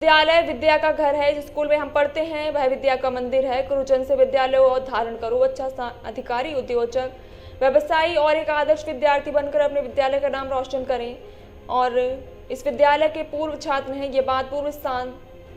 विद्यालय विद्या का घर है। जिस स्कूल में हम पढ़ते हैं वह विद्या का मंदिर है। गुरुजन से विद्यालय और धारण करो, अच्छा अधिकारी, उद्योजक, व्यवसायी और एक आदर्श विद्यार्थी बनकर अपने विद्यालय का नाम रोशन करें। और इस विद्यालय के पूर्व छात्र हैं। ये बात पूर्व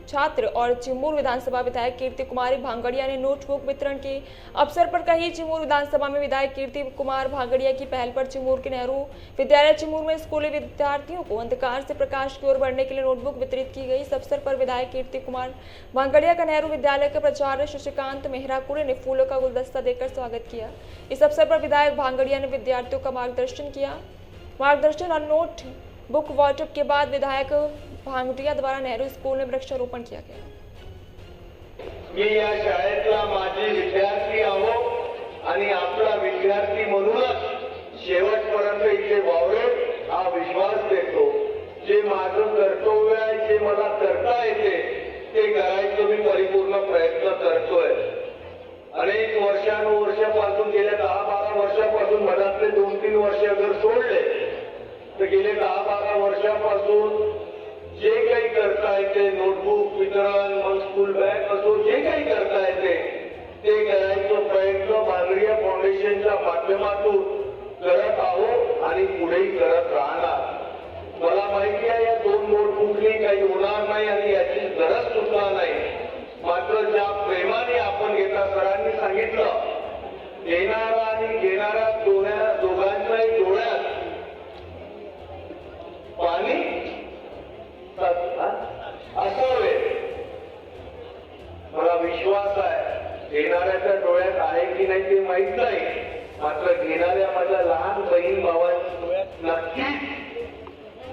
छात्र और चिमूर विधानसभा विधायक कीर्ति कुमारी भांगड़िया ने नोटबुक वितरण के अवसर पर कही। चिमूर विधानसभा में विधायक कीर्ति कुमार भांगड़िया की पहल पर चिमूर के नेहरू विद्यालय चिमूर में स्कूली विद्यार्थियों को अंधकार से प्रकाश की ओर बढ़ने के लिए नोटबुक वितरित की गई। इस अवसर पर विधायक कीर्ति कुमार भांगड़िया का नेहरू विद्यालय के प्राचार्य शशिकांत मेहराकुड़े ने फूलों का गुलदस्ता देकर स्वागत किया। इस अवसर पर विधायक भांगड़िया ने विद्यार्थियों का मार्गदर्शन और नोट बुक व्हाट्सएप के बाद विधायक भांगड़िया द्वारा नेहरू स्कूल में वृक्षारोपण किया गया। मी या शाळेतला माजी विद्यार्थी आहो आणि आपला विद्यार्थी म्हणूनच शेवटपर्यंत इथे वावरेल हा विश्वास देतो। जे माझं कर्तव्य आहे, जे मला करता येते ते करायचं मी परिपूर्ण प्रयत्न करतोय। अनेक वर्षानुवर्षापासून गेल्या 10-12 वर्षापासून मधातले 2-3 वर्ष अगर सोडले तर गेले 10-12 वर्षापासून जे काही करता येते, नोटबुक वितरण, मग स्कूल बॅग असो, जे काही करता येते ते करायचं प्रयत्न भांगड़िया फाउंडेशनच्या माध्यमातून करत आहोत आणि पुढेही करत राहणार। मला माहिती आहे या 2 नोटबुकनी काही होणार नाही आणि याची गरज सुद्धा नाही। मात्र ज्या प्रेमाने आपण घेता, सरांनी सांगितलं, देणारा आणि घेणारा दोघांच्याही डोळ्यात पाणी असावे। मला विश्वास आहे घेणाऱ्याच्या डोळ्यात आहे की नाही ते माहित नाही, मात्र घेणाऱ्या माझ्या लहान बहीण भावांच्या डोळ्यात नक्कीच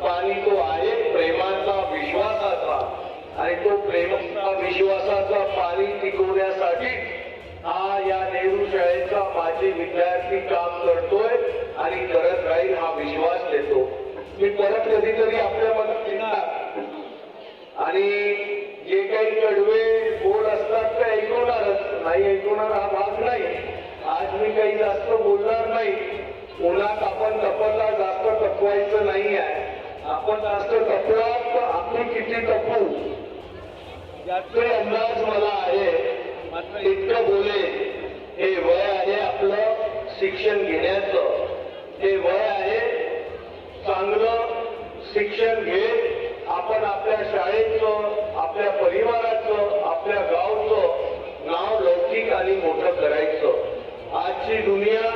पाणी तो आहे, प्रेमाचा, विश्वासाचा। आणि तो प्रेमाचा, विश्वासाचा पाणी टिकवण्यासाठी हा या नेहरू शाळेचा माजी विद्यार्थी काम करतोय आणि करत राहील हा विश्वास देतो। मी परत कधीतरी आपल्या मदत येणार आणि जे काही कडवे बोल असतात ते ऐकवणारच नाही, ऐकवणार हा भाग नाही। आज मी काही जास्त बोलणार नाही। उन्हात आपण तपला जास्त तपवायचं नाही आहे। आपण जास्त तपलात तर आपली किती तपू याचे अंदाज मला आहे, मात्र इतकं बोले हे वय आहे आपलं शिक्षण घेण्याचं। हे वय आहे चांगलं शिक्षण घेत आपण आपल्या शाळेचं, आपल्या परिवाराचं, आपल्या गावचं नाव लौकिक आणि मोठं करायचं। आजची दुनिया,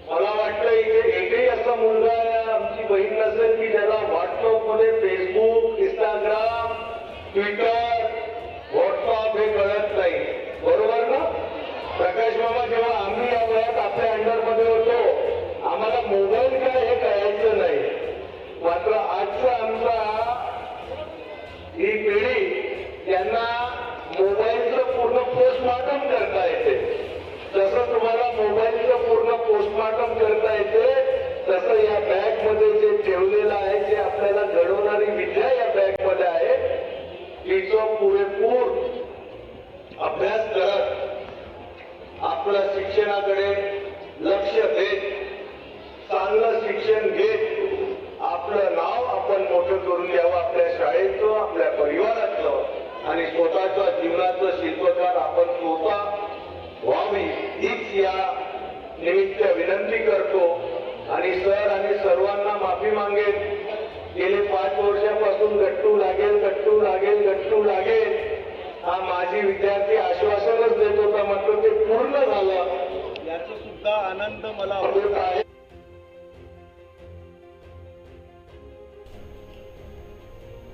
मला वाटतं इथे एकही असा मुलगा आहे, आमची बहीण नसेल की ज्याला व्हॉट्सअप मध्ये फेसबुक, इंस्टाग्राम, ट्विटर, व्हॉट्सअप हे कळत नाही, बरोबर ना? प्रकाश मामा, जेव्हा आम्ही या वयात आपल्या अंडरमध्ये होतो आम्हाला मोबाईल काय हे कळायचं नाही। मात्र आजचा आमचा ही पिढी त्यांना मोबाईलचं पूर्ण पोस्टमॉर्टम करता येते। जसं तुम्हाला मोबाईलचं पूर्ण पोस्टमॉर्टम करता येते तसं या बॅग मध्ये जे ठेवलेलं आहे, जे आपल्याला घडवणारी विद्या या बॅग मध्ये आहे, तिचं पुरेपूर अभ्यास करत आपल्या शिक्षणाकडे लक्ष देत चांगलं शिक्षण घेत आपलं नाव आपण मोठं करून घ्यावं, आपल्या शाळेचं, आपल्या परिवाराचं आणि स्वतःच्या जीवनाचं शिल्पकार आपण स्वतः व्हावी हीच या निमित्त विनंती करतो। आणि सर आणि सर्वांना माफी मागेन। गेले 5 वर्षापासून गट्टू लागेल हा माझी विद्यार्थी आश्वासनच देत होता, मात्र ते पूर्ण झालं याचा सुद्धा आनंद मला होत आहे।